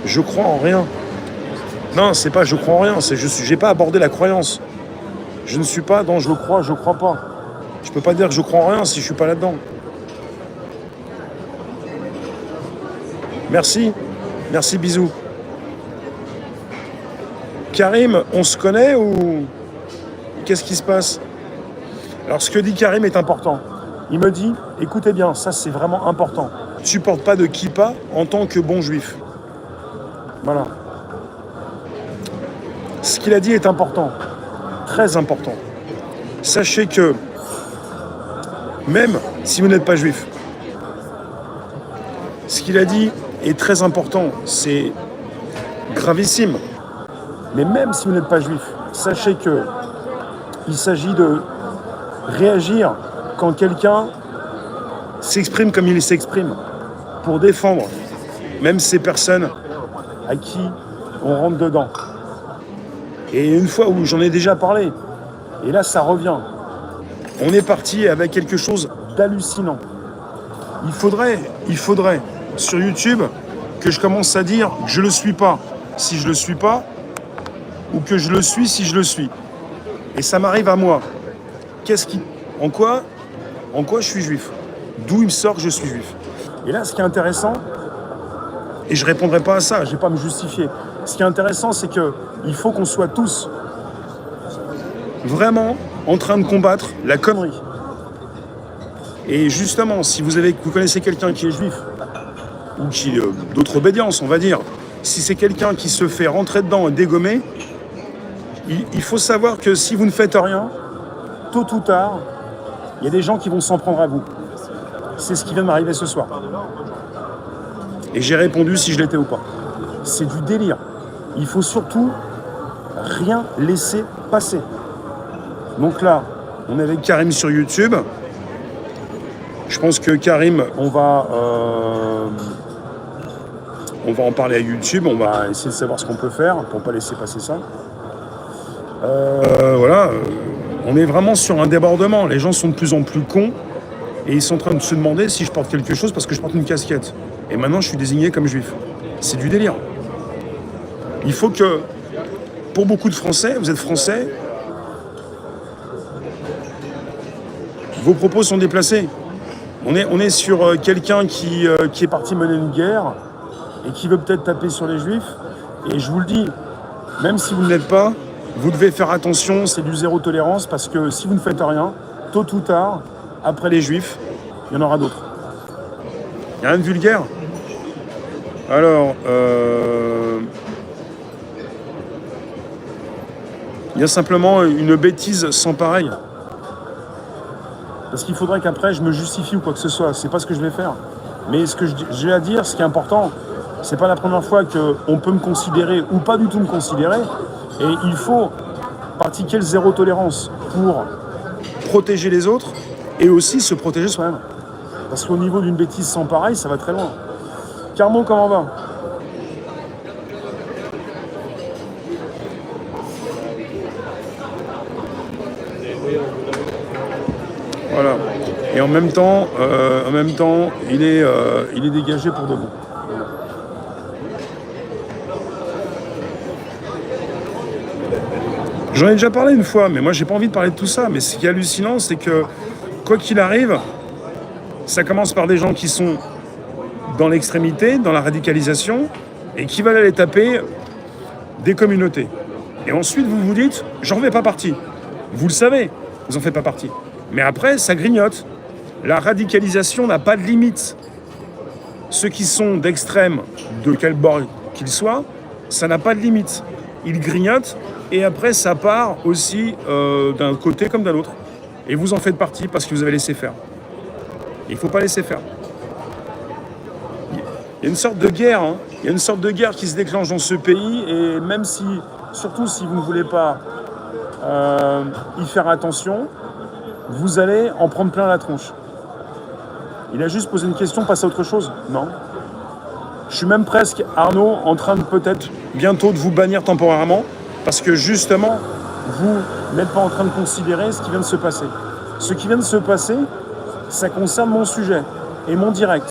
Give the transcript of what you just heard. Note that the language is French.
Je crois en rien. Non, c'est pas je crois en rien, c'est j'ai pas abordé la croyance. Je ne suis pas dans je crois pas. Je peux pas dire que je crois en rien si je suis pas là-dedans. Merci. Merci, bisous. Karim, on se connaît ou qu'est-ce qui se passe? Alors, ce que dit Karim est important. Il me dit, écoutez bien, ça c'est vraiment important. Tu portes pas de kippa en tant que bon juif. Voilà. Ce qu'il a dit est important, très important. Sachez que, même si vous n'êtes pas juif, ce qu'il a dit est très important, c'est gravissime. Mais même si vous n'êtes pas juif, sachez que il s'agit de réagir quand quelqu'un s'exprime comme il s'exprime, pour défendre même ces personnes à qui on rentre dedans. Et une fois où j'en ai déjà parlé, et là ça revient, on est parti avec quelque chose d'hallucinant. Il faudrait, sur YouTube, que je commence à dire que je le suis pas si je le suis pas, ou que je le suis si je le suis. Et ça m'arrive à moi. En quoi je suis juif? D'où il me sort que je suis juif? Et là, ce qui est intéressant, et je répondrai pas à ça, je vais pas me justifier. Ce qui est intéressant, c'est qu'il faut qu'on soit tous vraiment en train de combattre la connerie. Et justement, si vous connaissez quelqu'un qui est juif, ou qui d'autre obédience, on va dire, si c'est quelqu'un qui se fait rentrer dedans et dégommer, il faut savoir que si vous ne faites rien, tôt ou tard, il y a des gens qui vont s'en prendre à vous. C'est ce qui vient de m'arriver ce soir. Et j'ai répondu si je l'étais ou pas. C'est du délire. Il faut surtout rien laisser passer. Donc là, on est avec Karim sur YouTube. Je pense que Karim, on va en parler à YouTube. On va essayer de savoir ce qu'on peut faire pour ne pas laisser passer ça. Voilà. On est vraiment sur un débordement. Les gens sont de plus en plus cons et ils sont en train de se demander si je porte quelque chose parce que je porte une casquette. Et maintenant, je suis désigné comme juif. C'est du délire. Il faut que, pour beaucoup de Français, vous êtes Français, vos propos sont déplacés. On est sur quelqu'un qui est parti mener une guerre et qui veut peut-être taper sur les juifs. Et je vous le dis, même si vous ne l'êtes pas, vous devez faire attention, c'est du zéro tolérance, parce que si vous ne faites rien, tôt ou tard, après les juifs, il y en aura d'autres. Il n'y a rien de vulgaire. Alors, il y a simplement une bêtise sans pareil. Parce qu'il faudrait qu'après je me justifie ou quoi que ce soit. C'est pas ce que je vais faire. Mais ce que j'ai à dire, ce qui est important, c'est pas la première fois qu'on peut me considérer ou pas du tout me considérer. Et il faut pratiquer le zéro tolérance pour protéger les autres et aussi se protéger soi-même. Parce qu'au niveau d'une bêtise sans pareil, ça va très loin. Carmo, comment va? Voilà. Et en même temps, il est dégagé pour de bon. J'en ai déjà parlé une fois, mais moi j'ai pas envie de parler de tout ça. Mais ce qui est hallucinant, c'est que quoi qu'il arrive, ça commence par des gens qui sont dans l'extrémité, dans la radicalisation, et qui veulent aller taper des communautés. Et ensuite vous vous dites, j'en fais pas partie. Vous le savez, vous en faites pas partie. Mais après, ça grignote. La radicalisation n'a pas de limite. Ceux qui sont d'extrême, de quel bord qu'ils soient, ça n'a pas de limite. Ils grignotent et après ça part aussi d'un côté comme d'un autre. Et vous en faites partie parce que vous avez laissé faire. Il ne faut pas laisser faire. Il y a une sorte de guerre, hein. Il y a une sorte de guerre qui se déclenche dans ce pays et même si, surtout si vous ne voulez pas y faire attention, vous allez en prendre plein la tronche. Il a juste posé une question, passe à autre chose. Non. Je suis même presque, Arnaud, en train de peut-être bientôt de vous bannir temporairement parce que justement, vous n'êtes pas en train de considérer ce qui vient de se passer. Ce qui vient de se passer, ça concerne mon sujet et mon direct.